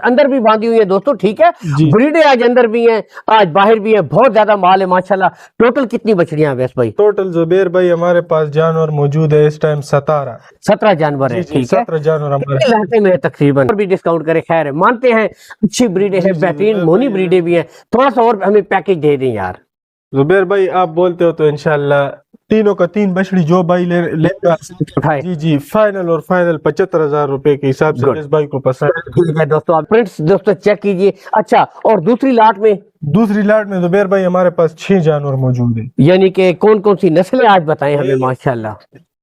اندر بھی باندھی ہوئی ہے دوستوں، ٹھیک ہے جی بریڈیں آج اندر بھی ہیں، آج باہر بھی ہیں، بہت زیادہ مال ہے ماشاءاللہ۔ ٹوٹل کتنی بچڑیاں ہیں ویس بھائی؟ ٹوٹل زبیر بھائی ہمارے پاس جانور موجود ہے اس ٹائم 17 17 جانور ہیں، جی ٹھیک ہے 17 جانور ہمارے علاقے میں تقریباً، اور بھی ڈسکاؤنٹ کرے، خیر ہے، مانتے ہیں اچھی بریڈیں ہیں، بہترین زبیر مونی بھائی بریڈیں بھی ہیں، تھوڑا سا اور ہمیں پیکج دے دیں یار۔ زبیر بھائی آپ بولتے ہو تو انشاءاللہ تینوں کا تین بچڑی جو بھائی لے گا اٹھائے جی فائنل اور فائنل 75,000 روپے کے حساب سے گڈ، جس بھائی کو پسند ٹھیک ہے دوستوں، آپ پرنٹس دوستوں چیک کیجئے۔ اچھا، اور دوسری لاٹ میں دوسری لاٹ میں زبیر بھائی ہمارے پاس 6 جانور موجود ہیں، یعنی کہ کون کون سی نسلیں آج بتائیں ہمیں ماشاءاللہ۔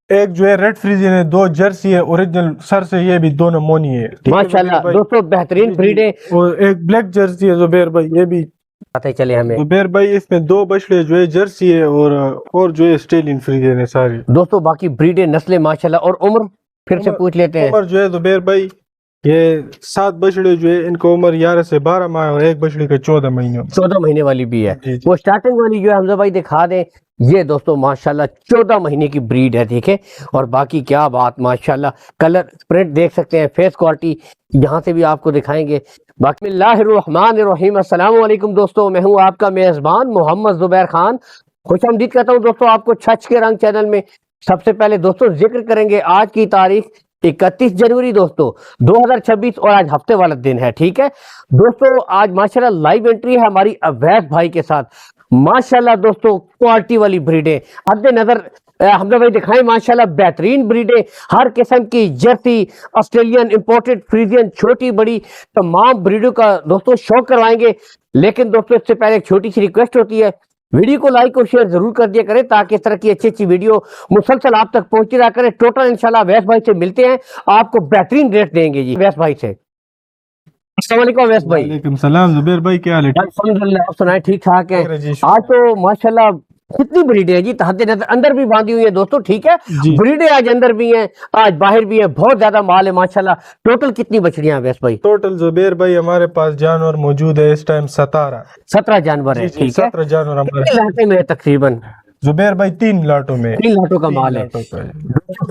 ایک جو ہے ریڈ فریزین ہے، 2 جرسی ہے اوریجنل سر سے، یہ بھی دونوں مونی ہے، ٹھیک ہے ماشاءاللہ زبیر بھائی؟ دوستوں بہترین بریڈیں اور ایک بلیک جرسی ہے زبیر بھائی، یہ بھی بتائیں چلے ہمیں زبیر بھائی اس میں 2 بچڑے جو ہے جرسی ہے اور جو ہے اسٹیلین فریزین ہے ساری دوستوں، باقی بریڈیں نسلیں ماشاءاللہ۔ اور عمر پھر سے پوچھ لیتے ہیں۔ عمر جو ہے زبیر بھائی یہ 7 بچڑے جو ہے ان کو عمر 11 سے 12 ماہ اور ایک بچڑی کا 14 مہینے 14 مہینے والی بھی ہے، جی جی وہ سٹارٹنگ والی جو ہے حمزہ بھائی دکھا دیں۔ یہ دوستوں ماشاءاللہ 14 مہینے کی بریڈ ہے، ٹھیک ہے، اور باقی کیا بات ماشاءاللہ، کلر پرنٹ دیکھ سکتے ہیں، فیس کوالٹی یہاں سے بھی آپ کو دکھائیں گے۔ باقی بسم اللہ الرحمن الرحیم، السلام علیکم دوستوں، میں ہوں آپ کا میزبان محمد زبیر خان، خوش آمدید کہتا ہوں دوستوں آپ کو چھچ کے رنگ چینل میں۔ سب سے پہلے دوستوں ذکر کریں گے آج کی تاریخ 31 جنوری دوستوں 2026، اور آج ہفتے والا دن ہے، ٹھیک ہے دوستوں۔ آج ماشاءاللہ لائیو انٹری ہے ہماری اویس بھائی کے ساتھ، ماشاءاللہ دوستوں کوالٹی والی بریڈیں حد نظر حمزہ بھائی دکھائیں، ماشاءاللہ بہترین بریڈیں، ہر قسم کی جرسی، آسٹریلین، امپورٹڈ، فریزین، چھوٹی بڑی تمام بریڈوں کا دوستوں شوق کروائیں گے۔ لیکن دوستوں اس سے پہلے ایک چھوٹی سی ریکویسٹ ہوتی ہے، ویڈیو کو لائک اور شیئر ضرور کر دیا کریں تاکہ اس طرح کی اچھی اچھی ویڈیو مسلسل آپ تک پہنچتی رہا کرے۔ ٹوٹل انشاءاللہ اویس بھائی سے ملتے ہیں، آپ کو بہترین ریٹ دیں گے جی اویس بھائی سے۔ السلام علیکم اویس بھائی۔ وعلیکم السلام زبیر بھائی، کیا حال ہے؟ الحمدللہ، آپ سنائیں ٹھیک ٹھاک ہیں؟ جی آج تو ماشاءاللہ کتنی بریڈیں ہیں جی، حد نظر اندر بھی باندھی ہوئی ہیں دوستوں، ٹھیک ہے جی بریڈیں آج اندر بھی ہیں، آج باہر بھی ہیں، بہت زیادہ مال ہے ماشاءاللہ۔ ٹوٹل کتنی بچڑیاں ہیں اویس بھائی؟ ٹوٹل زبیر بھائی ہمارے پاس جانور موجود ہے اس ٹائم 17 17 جانور ہیں، جی ٹھیک ہے 17 جانور ہمارے علاقے میں تقریباً زبیر بھائی 3 لاٹوں میں 3 لاٹوں کا مال ہے،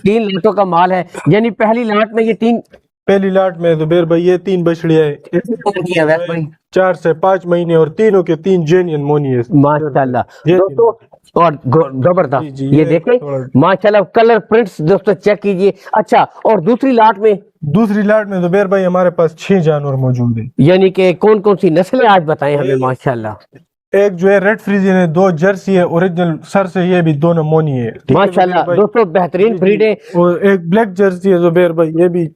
3 لاٹوں کا مال ہے، یعنی پہلی لاٹ میں یہ 3 پہلی لاٹ میں زبیر بھائی یہ 3 بچڑیاں ہیں، 4 سے 5 مہینے اور تینوں کے 3 جینین مونی ہے ماشاءاللہ دوستوں، اور زبردست جی یہ دیکھیں ماشاءاللہ کلر پرنٹس دوستوں چیک کیجئے۔ اچھا، اور دوسری لاٹ میں زبیر بھائی ہمارے پاس 6 جانور موجود ہیں، یعنی کہ کون کون سی نسلیں آج بتائیں ہمیں ماشاءاللہ۔ ایک جو ہے ریڈ فریزین ہے، 2 جرسی ہے اوریجنل سر سے، یہ بھی دونوں مونی ہے، ماشاءاللہ دوستوں بہترین بریڈیں، اور ایک بلیک جرسی ہے زبیر بھائی، یہ بھی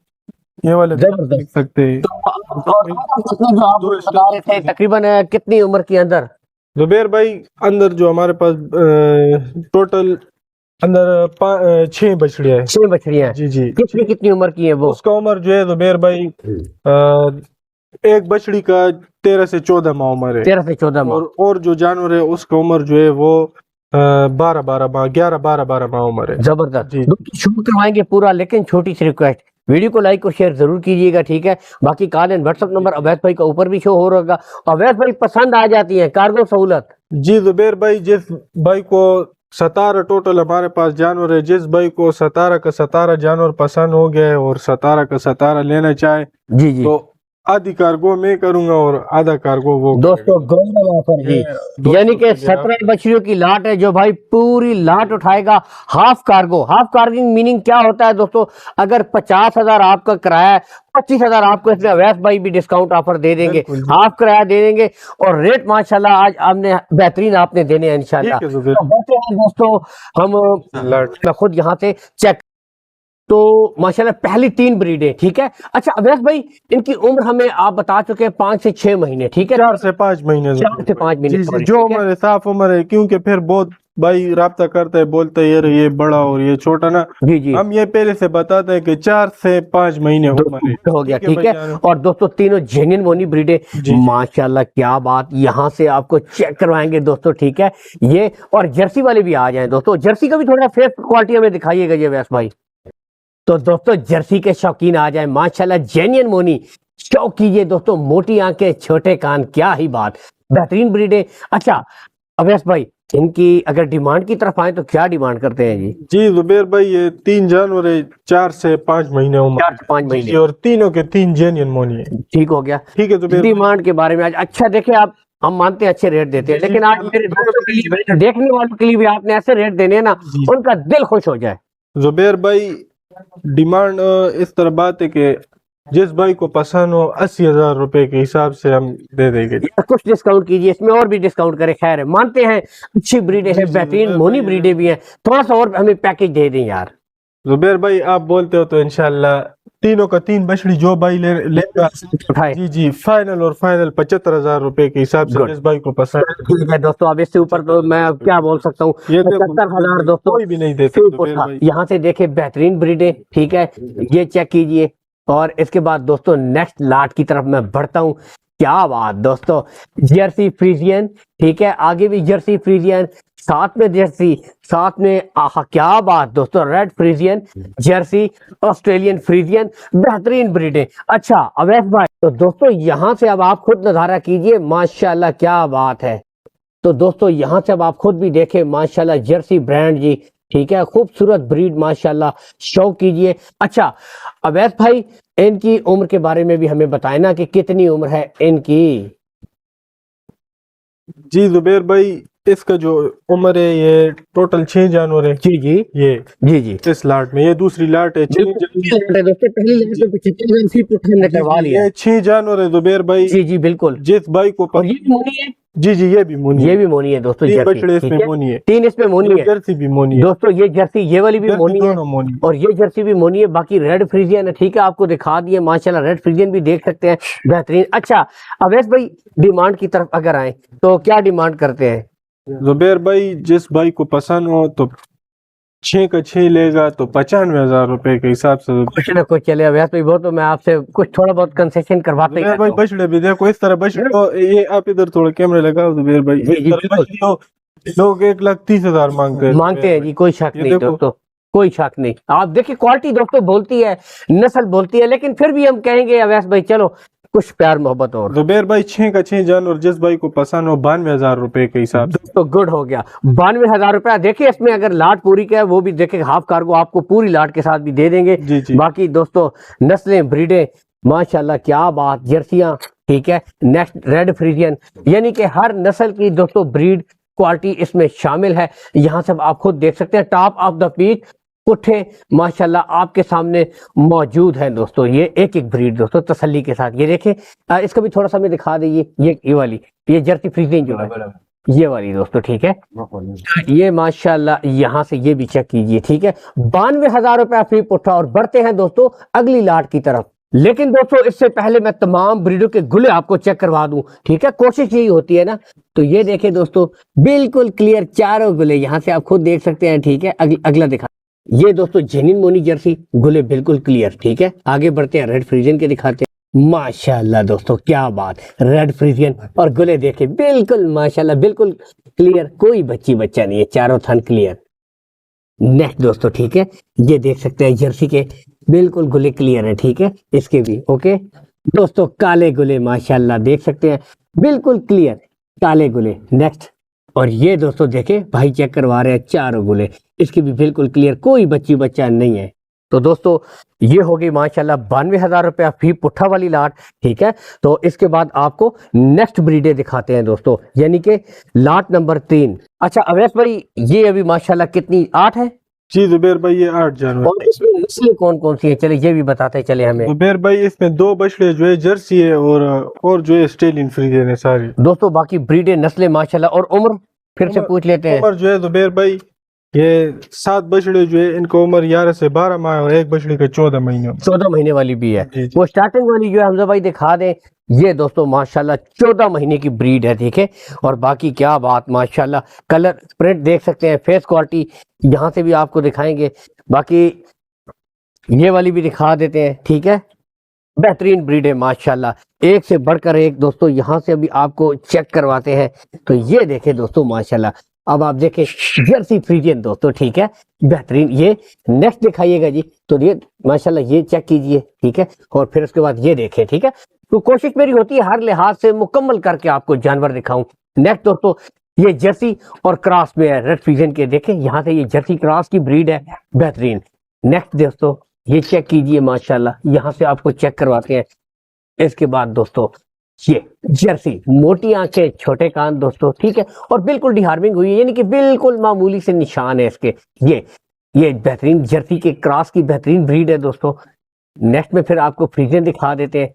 یہ والے دیکھ سکتے ہیں۔ جو آپ بتا رہے تھے تقریباً کتنی عمر کے اندر؟ زبیر بھائی اندر جو ہمارے پاس ٹوٹل اندر 6 بچڑیاں ہیں، 6 بچڑیاں جی جی کتنی عمر کی ہیں وہ؟ اس کا عمر جو ہے زبیر بھائی ایک بچڑی کا 13 سے 14 ماہ عمر ہے، 13 سے 14 ماہ، اور جو جانور ہے اس کا عمر جو ہے وہ 12 ماہ 12 ماہ عمر ہے۔ زبردست جی شروع کروائیں گے پورا، لیکن چھوٹی سی ریکویسٹ، ویڈیو کو لائک اور شیئر ضرور کیجیے گا، ٹھیک ہے۔ باقی call and WhatsApp number Awais بھائی کا اوپر بھی شو ہو رہا ہوگا۔ اویس بھائی پسند آ جاتی ہیں کارگو سہولت؟ جی زبیر بھائی جس بھائی کو 17 ٹوٹل ہمارے پاس جانور ہے، جس بھائی کو 17 کا 17 جانور پسند ہو گئے اور 17 کا 17 لینا چاہے جی جی، تو آدھی کارگو میں کروں گا اور آدھا کارگو وہ دوستو گولڈن آفر جی، یعنی کہ 17 بچڑیوں کی لاٹ ہے، جو بھائی پوری لاٹ اٹھائے گا ہاف کارگو۔ ہاف کارگنگ میننگ کیا ہوتا ہے دوستو؟ اگر 50,000 آپ کا کرایہ ہے، 25,000 آپ کو اس میں اویس بھائی بھی ڈسکاؤنٹ آفر دے دیں گے، ہاف کرایہ دے دیں گے، اور ریٹ ماشاءاللہ آج آپ نے بہترین آپ نے دینے ہیں انشاءاللہ۔ دوستو ہم خود یہاں سے چیک تو ماشاءاللہ پہلی 3 بریڈیں، ٹھیک ہے۔ اچھا اویس بھائی ان کی عمر ہمیں آپ بتا چکے 5 سے 6 مہینے، ٹھیک ہے، 4 سے 5 مہینے 4 سے 5 مہینے جو عمر ہے صاف عمر ہے، کیونکہ پھر بہت بھائی رابطہ کرتا ہے، بولتا ہے یار یہ بڑا اور یہ چھوٹا نا، جی جی ہم یہ پہلے سے بتاتے ہیں کہ 4 سے 5 مہینے عمر ہے، ہو گیا، ٹھیک ہے۔ اور دوستو تینوں جینین مونی بریڈیں ماشاءاللہ کیا بات، یہاں سے آپ کو چیک کروائیں گے دوستو، ٹھیک ہے یہ، اور جرسی والے بھی آ جائیں دوستو، جرسی کا بھی تھوڑا فیس کوالٹی ہمیں دکھائیے گا جی اویس بھائی۔ تو دوستو جرسی کے شوقین آ جائیں، ماشاءاللہ جینین مونی، شوق کیجئے دوستو، موٹی آنکھیں چھوٹے کان، کیا ہی بات، بہترین بریڈیں۔ اچھا اویس بھائی ان کی اگر ڈیمانڈ کی طرف آئیں تو کیا ڈیمانڈ کرتے ہیں جی؟ جی زبیر بھائی یہ 3 جانور ہے، 4 سے 5 مہینے عمر، 4 سے 5 مہینے، جی، اور تینوں کے 3 جینین مونی ہے۔ ٹھیک ہو گیا۔ ٹھیک ہے زبیر بھائی، ڈیمانڈ کے بارے میں آج اچھا دیکھیں آپ، ہم مانتے ہیں اچھے ریٹ دیتے ہیں، لیکن آج میرے دوستوں کے لیے، دیکھنے والوں کے لیے بھی آپ نے ایسے ریٹ دینے ہیں نا ان کا دل خوش ہو جائے۔ زبیر بھائی ڈیمانڈ اس طرح بات ہے کہ جس بھائی کو پسند ہو 80,000 روپے کے حساب سے ہم دے دیں گے۔ کچھ ڈسکاؤنٹ کیجئے، اس میں اور بھی ڈسکاؤنٹ کرے، خیر ہے، مانتے ہیں اچھی بریڈیں ہیں، بہترین مونی بریڈیں بھی ہیں، تھوڑا سا اور ہمیں پیکیج دے دیں یار۔ زبیر بھائی آپ بولتے ہو تو انشاءاللہ تینوں کا 3 بچڑی جو بھائی لے گا، جی جی، فائنل اور فائنل 75,000 روپے کے حساب سے جس بھائی کو پسند ٹھیک ہے دوستو، اب اس سے اوپر تو میں کیا بول سکتا ہوں، 75,000 دوستو کوئی بھی نہیں دیتے زبیر بھائی۔ یہاں سے دیکھیں بہترین بریڈیں، ٹھیک ہے، یہ چیک کیجئے۔ اور اس کے بعد دوستو نیکسٹ لاٹ کی طرف میں بڑھتا ہوں۔ کیا بات دوستو، جرسی فریزین، ٹھیک ہے، آگے بھی جرسی فریزین، ساتھ میں جرسی، ساتھ میں آہا کیا بات دوستو، red Friesian, Jersey, Australian Friesian, بہترین بریڈیں۔ اچھا اویس بھائی، تو دوستو یہاں سے اب آپ خود نظارہ کیجئے، ماشاءاللہ کیا بات ہے۔ تو دوستو یہاں سے اب آپ خود بھی دیکھیں، ماشاءاللہ جرسی برانڈ جی، ٹھیک ہے، خوبصورت بریڈ، ماشاءاللہ شوق کیجئے۔ اچھا اویس بھائی، ان کی عمر کے بارے میں بھی ہمیں بتائیں نا کہ کتنی عمر ہے ان کی؟ جی زبیر بھائی اس کا جو عمر ہے یہ ٹوٹل 6 جانور ہے، جی جی یہ جی جی، اس لاٹ میں، یہ دوسری لاٹ ہے، 6 جانور ہے زبیر بھائی۔ جی جی بالکل، جس بھائی کو اور یہ بھی مونی ہے، جی جی یہ بھی مونی یہ بھی مونی ہے دوستو، 3 بچڑے اس میں مونی ہے، 3 اس میں مونی ہے جرسی بھی مونی ہے دوستو، یہ جرسی یہ والی بھی مونی ہے دونوں مونی۔ اور یہ جرسی بھی مونی ہے، باقی ریڈ فریزین ہے، ٹھیک ہے، آپ کو دکھا دیے، ماشاءاللہ ریڈ فریزین بھی دیکھ سکتے ہیں، بہترین۔ اچھا اویس بھائی ڈیمانڈ کی طرف اگر آئیں تو کیا ڈیمانڈ کرتے ہیں؟ زبیر بھائی جس بھائی کو پسند ہو تو 6 کا 6 لے گا تو 95,000 روپے کے حساب سے۔ کچھ نہ کچھ چلے اویس بھائی، وہ تو میں آپ سے کچھ تھوڑا بہت کنسیشن کرواتے زبیر بھائی بچڑے بھی دیکھو اس طرح بچڑے ہو، یہ آپ ادھر تھوڑا کیمرے لگاؤ زبیر بھائی، جی جی بالکل، لوگ 1,30,000 مانگتے ہیں جی، کوئی شک نہیں دوستو، کوئی شک نہیں۔ آپ دیکھیں کوالٹی دوستو بولتی ہے، نسل بولتی ہے، لیکن پھر بھی ہم کہیں گے اویس بھائی چلو کچھ پیار محبت اور۔ زبیر بھائی 6 کا 6 جانور جس بھائی کو پسند ہو 92,000 روپے کے حساب سے۔ تو گڈ ہو گیا، 92,000 روپیہ۔ دیکھیں اس میں اگر لاٹ پوری کا ہے وہ بھی دیکھیں، ہاف کارگو آپ کو پوری لاٹ کے ساتھ بھی دے دیں گے۔ جی جی، باقی دوستو نسلیں بریڈیں ماشاءاللہ کیا بات، جرسیاں، ٹھیک ہے، نیکسٹ ریڈ فریزین، یعنی کہ ہر نسل کی دوستو بریڈ کوالٹی اس میں شامل ہے۔ یہاں سے آپ خود دیکھ سکتے ہیں، ٹاپ آف دا پیک پٹھے ماشاءاللہ آپ کے سامنے موجود ہیں دوستو، یہ ایک ایک بریڈ دوستو تسلی کے ساتھ۔ یہ دیکھیں اس کا بھی تھوڑا سا میں دکھا دئیے، یہ والی، یہ جرسی فریزین جو ہے یہ والی دوستو، ٹھیک ہے، یہ ماشاءاللہ یہاں سے یہ بھی چیک کیجئے، ٹھیک ہے، 92,000 روپیہ فی پٹھا۔ اور بڑھتے ہیں دوستو اگلی لاٹ کی طرف، لیکن دوستو اس سے پہلے میں تمام بریڈوں کے گلے آپ کو چیک کروا دوں، ٹھیک ہے، کوشش یہی ہوتی ہے نا۔ تو یہ دیکھیں دوستو بالکل کلیئر چاروں گلے، یہاں سے آپ خود دیکھ سکتے ہیں، ٹھیک ہے، اگلا دکھا، یہ دوستو جینین مونی جرسی، گلے بالکل کلیئر، ٹھیک ہے۔ آگے بڑھتے ہیں ریڈ فریزین کے دکھاتے ہیں، ماشاءاللہ دوستو کیا بات، ریڈ فریزین اور گلے دیکھیں بالکل ماشاءاللہ بالکل کلیئر، کوئی بچہ نہیں ہے، چاروں تھن کلیئر۔ نیکسٹ دوستو، ٹھیک ہے، یہ دیکھ سکتے ہیں جرسی کے بالکل گلے کلیئر ہیں، ٹھیک ہے، اس کے بھی اوکے دوستو، کالے گلے ماشاءاللہ دیکھ سکتے ہیں بالکل کلیئر کالے گلے۔ نیکسٹ، اور یہ دوستو دیکھیں بھائی چیک کروا رہے ہیں چاروں گلے، اس کی بھی بالکل کلیئر، کوئی بچہ نہیں ہے۔ تو دوستو یہ ہوگی ماشاءاللہ 92,000 روپیہ فی پٹھا والی لاٹ، ٹھیک ہے۔ تو اس کے بعد آپ کو نیکسٹ بریڈیں دکھاتے ہیں دوستو، یعنی کہ لاٹ نمبر 3۔ اچھا اویس بھائی یہ ابھی ماشاءاللہ کتنی، 8 ہے؟ جی زبیر بھائی یہ 8 جانور، اور اس میں نسلیں کون کون سی ہیں، چلے یہ بھی بتاتے چلے ہمیں۔ زبیر بھائی اس میں 2 بچڑے جو ہے جرسی ہے اور جو ہے آسٹریلین فریزین ہے ساری دوستو۔ باقی بریڈیں نسلیں ماشاءاللہ، اور عمر پھر سے پوچھ لیتے ہیں۔ عمر جو ہے زبیر بھائی یہ 7 بچڑے جو ہے ان کو عمر 11 سے 12 ماہ اور ایک بچڑے کا 14 مہینے، 14 مہینے والی بھی ہے۔ جی جی، وہ سٹارٹنگ والی جو ہے حمزہ بھائی دکھا دیں، یہ دوستو ماشاءاللہ 14 مہینے کی بریڈ ہے، دیکھیں، اور باقی کیا بات ماشاءاللہ، کلر پرنٹ دیکھ سکتے ہیں، فیس کوالٹی یہاں سے بھی آپ کو دکھائیں گے، باقی یہ والی بھی دکھا دیتے ہیں، ٹھیک ہے، بہترین بریڈ ہے ماشاءاللہ، ایک سے بڑھ کر ایک دوستو، یہاں سے بھی آپ کو چیک کرواتے ہیں۔ تو یہ دیکھیں دوستو ماشاءاللہ، اب آپ دیکھیں جرسی فریزین دوستو، ٹھیک ہے، بہترین۔ یہ نیکسٹ دکھائیے گا جی، تو یہ ماشاءاللہ یہ چیک کیجئے، ٹھیک ہے، اور پھر اس کے بعد یہ دیکھیں، ٹھیک ہے۔ تو کوشش میری ہوتی ہے ہر لحاظ سے مکمل کر کے آپ کو جانور دکھاؤں۔ نیکسٹ دوستو یہ جرسی اور کراس میں ہے ریڈ فیزن کے. دیکھیں یہاں سے یہ جرسی کراس کی بریڈ ہے بہترین. نیکسٹ دوستو یہ چیک کیجئے ماشاءاللہ, یہاں سے آپ کو چیک کرواتے ہیں. اس کے بعد دوستو یہ جرسی, موٹی آنکھیں چھوٹے کان دوستو, ٹھیک ہے, اور بالکل ڈی ہارمنگ ہوئی ہے, یعنی کہ بالکل معمولی سے نشان ہے اس کے. یہ بہترین جرسی کے کراس کی بہترین بریڈ ہے دوستو. نیکسٹ میں پھر آپ کو فریزن دکھا دیتے ہیں.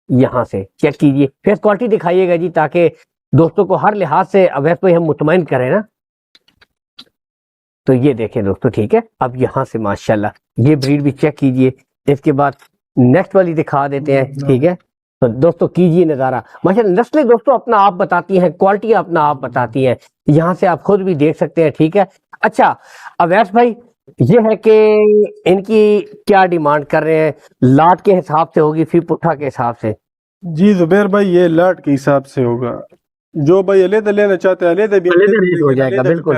یہاں سے چیک کیجئے, فیس کوالٹی دکھائیے گا جی, تاکہ دوستوں کو ہر لحاظ سے اویس بھائی ہم مطمئن کریں نا. تو یہ دیکھیں دوستو, ٹھیک ہے. اب یہاں سے ماشاءاللہ یہ بریڈ بھی چیک کیجئے. اس کے بعد نیکسٹ والی دکھا دیتے ہیں, ٹھیک ہے. تو دوستو کیجئے نظارہ ماشاءاللہ. نسلیں دوستو اپنا آپ بتاتی ہیں, کوالٹی اپنا آپ بتاتی ہیں. یہاں سے آپ خود بھی دیکھ سکتے ہیں, ٹھیک ہے. اچھا اویس بھائی یہ ہے کہ ان کی کیا ڈیمانڈ کر رہے ہیں؟ لاٹ کے حساب سے ہوگی فی پٹھا کے حساب سے؟ جی زبیر بھائی یہ لاٹ کے حساب سے ہوگا. جو بھائی علیحدہ لینا چاہتے ہیں علیحدہ بھی ریٹ ہو جائے گا. بالکل.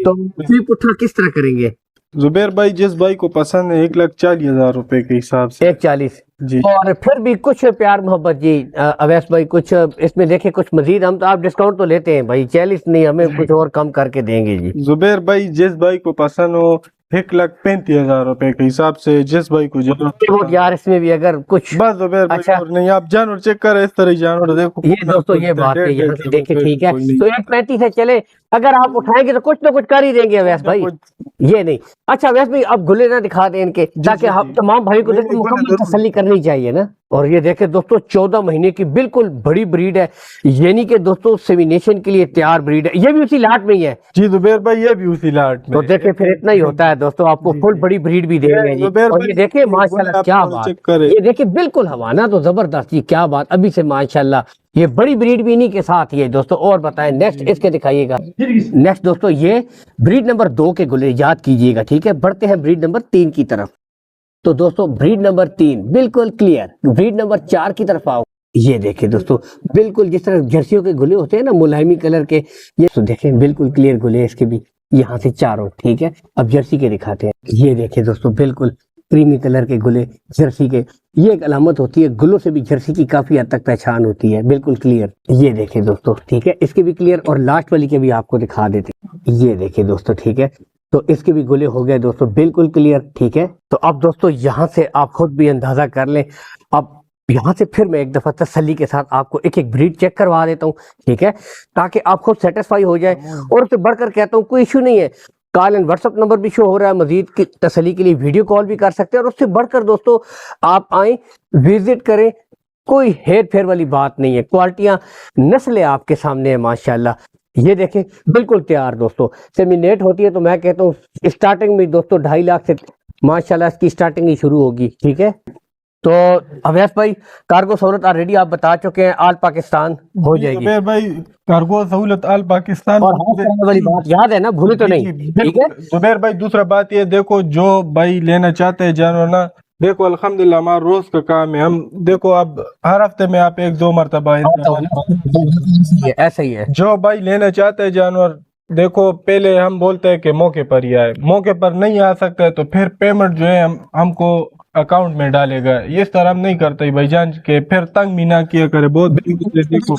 تو فی پٹھا کس طرح کریں گے زبیر بھائی؟ جس بھائی کو پسند ہے 1,40,000 روپے کے حساب سے. 1,40,000 جی. اور پھر بھی کچھ پیار محبت جی اویس بھائی, کچھ اس میں دیکھیں کچھ مزید. ہم تو آپ ڈسکاؤنٹ تو لیتے ہیں بھائی, 40 نہیں, ہمیں کچھ اور کم کر کے دیں گے جی. زبیر بھائی جس بھائی کو پسند ہو 1,35,000 روپے کے حساب سے, جس بھائی کو ضرورت یار اس میں بھی اگر کچھ. بس زبیر بھائی اچھا اور نہیں, آپ جانور چیک کریں اس طرح جانور دیکھو. یہ دوستو یہ بات ہے, یہاں سے دیکھیں, ٹھیک ہے. تو 1,35 ہے, چلے اگر آپ اٹھائیں گے تو کچھ نہ کچھ کر ہی دیں گے اویس بھائی, یہ نہیں. اچھا اویس بھائی اب گلے نہ دکھا دیں ان کے, تاکہ ہم تمام بھائی کو دیکھیں مکمل تسلی کرنی چاہیے نا. اور یہ دیکھیں دوستو 14 مہینے کی بالکل بڑی بریڈ ہے, یعنی کہ دوستو سیمینیشن کے لیے تیار بریڈ ہے. یہ بھی اسی لاٹ میں ہی ہے جی زبیر بھائی, یہ بھی اسی لاٹ میں. تو دیکھیں پھر اتنا ہی ہوتا ہے دوستو, آپ کو فل بڑی بریڈ بھی دیں گے جی. اور یہ دیکھیں ماشاءاللہ کیا بات, یہ دیکھیں بالکل ہوانا تو زبردست, یہ کیا بات. ابھی سے ماشاءاللہ یہ بڑی بریڈ بھی انہی کے ساتھ ہی ہے دوستو. اور بتائیں نیکسٹ اس کے دکھائیے گا. نیکسٹ دوستو یہ بریڈ نمبر 2 کے گلے یاد کیجئے گا, ٹھیک ہے. بڑھتے ہیں بریڈ نمبر 3 کی طرف. تو دوستو بریڈ نمبر 3 بالکل کلیئر. بریڈ نمبر 4 کی طرف آؤ. یہ دیکھیں دوستو بالکل جس طرح جرسیوں کے گلے ہوتے ہیں نا ملائمی کلر کے, یہ تو دیکھیں بالکل کلیئر گلے اس کے بھی, یہاں سے چاروں, ٹھیک ہے. اب جرسی کے دکھاتے ہیں. یہ دیکھیں دوستو بالکل کریمی کلر کے گلے جرسی کے. یہ ایک علامت ہوتی ہے, گلوں سے بھی جرسی کی کافی حد تک پہچان ہوتی ہے, بالکل کلیئر. یہ دیکھیں دوستو, ٹھیک ہے, اس کے بھی کلیئر. اور لاسٹ والی کے بھی آپ کو دکھا دیتے ہیں. یہ دیکھیں دوستو, ٹھیک ہے. تو اس کے بھی گلے ہو گئے دوستو بالکل کلیئر, ٹھیک ہے. تو اب دوستو یہاں سے آپ خود بھی اندازہ کر لیں. اب یہاں سے پھر میں ایک دفعہ تسلی کے ساتھ آپ کو ایک ایک بریڈ چیک کروا دیتا ہوں, ٹھیک ہے, تاکہ آپ خود سیٹسفائی ہو جائے. اور اس سے بڑھ کر کہتا ہوں کوئی ایشو نہیں ہے, کال اینڈ واٹس اپ نمبر بھی شو ہو رہا ہے, مزید کی تسلی کے لیے ویڈیو کال بھی کر سکتے ہیں. اور اس سے بڑھ کر دوستو آپ آئیں, وزٹ کریں, کوئی ہیر پھیر والی بات نہیں ہے. کوالٹیاں نسلیں آپ کے سامنے ہیں ماشاءاللہ. یہ دیکھیں بالکل تیار دوستو. سیمینیٹ ہوتی ہے تو میں کہتا ہوں اسٹارٹنگ میں دوستو 2.5 لاکھ سے ماشاءاللہ اس کی اسٹارٹنگ ہی شروع ہوگی, ٹھیک ہے. تو اویس بھائی کارگو سہولت آلریڈی آپ بتا چکے ہیں, آل پاکستان ہو جائے گی. زبیر بھائی کارگو سہولت آل پاکستان. اور والی بات یاد ہے نا, بھولے تو نہیں, ٹھیک ہے. زبیر بھائی دوسرا بات یہ دیکھو, جو بھائی لینا چاہتے ہیں جانور نا, دیکھو الحمدللہ ہمارا روز کا کام ہے. ہم دیکھو اب ہر ہفتے میں آپ 1-2 مرتبہ ایسا ہی ہے. جو بھائی لینا چاہتے ہیں جانور, دیکھو پہلے ہم بولتے ہیں کہ موقع پر ہی آئے, موقع پر نہیں آ سکتا ہے تو پھر پیمنٹ جو ہے ہم کو اکاؤنٹ میں ڈالے گا. اس طرح ہم نہیں کرتے بھائی جان کے, پھر تنگ بھی نہ کیا کرے. بہت دیکھو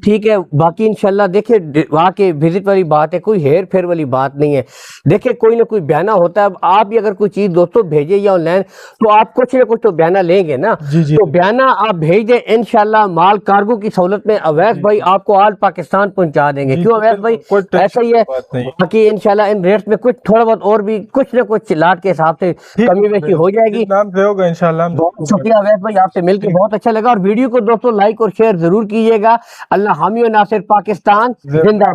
ٹھیک ہے. باقی انشاءاللہ دیکھیں وہاں کے وزٹ والی بات ہے, کوئی ہیر پھیر والی بات نہیں ہے. دیکھیں کوئی نہ کوئی بیانہ ہوتا ہے. اب آپ بھی اگر کوئی چیز دوستوں بھیجے یا آن لائن, تو آپ کچھ نہ کچھ تو بیانہ لیں گے نا. تو بیانہ آپ بھیج دیں, انشاءاللہ مال کارگو کی سہولت میں اویس بھائی آپ کو آل پاکستان پہنچا دیں گے. کیوں اویس بھائی, ایسا ہی ہے. باقی انشاءاللہ ان ریٹس میں کچھ تھوڑا بہت اور بھی کچھ نہ کچھ لاٹ کے حساب سے کمی بیشی ہو جائے گی. نام سے ہوگا انشاءاللہ. بہت شکریہ اویس بھائی, آپ سے مل کے بہت اچھا لگا. اور ویڈیو کو دوستوں لائک اور شیئر ضرور کیجیے گا. اللہ حامی و ناصر, پاکستان زندہ.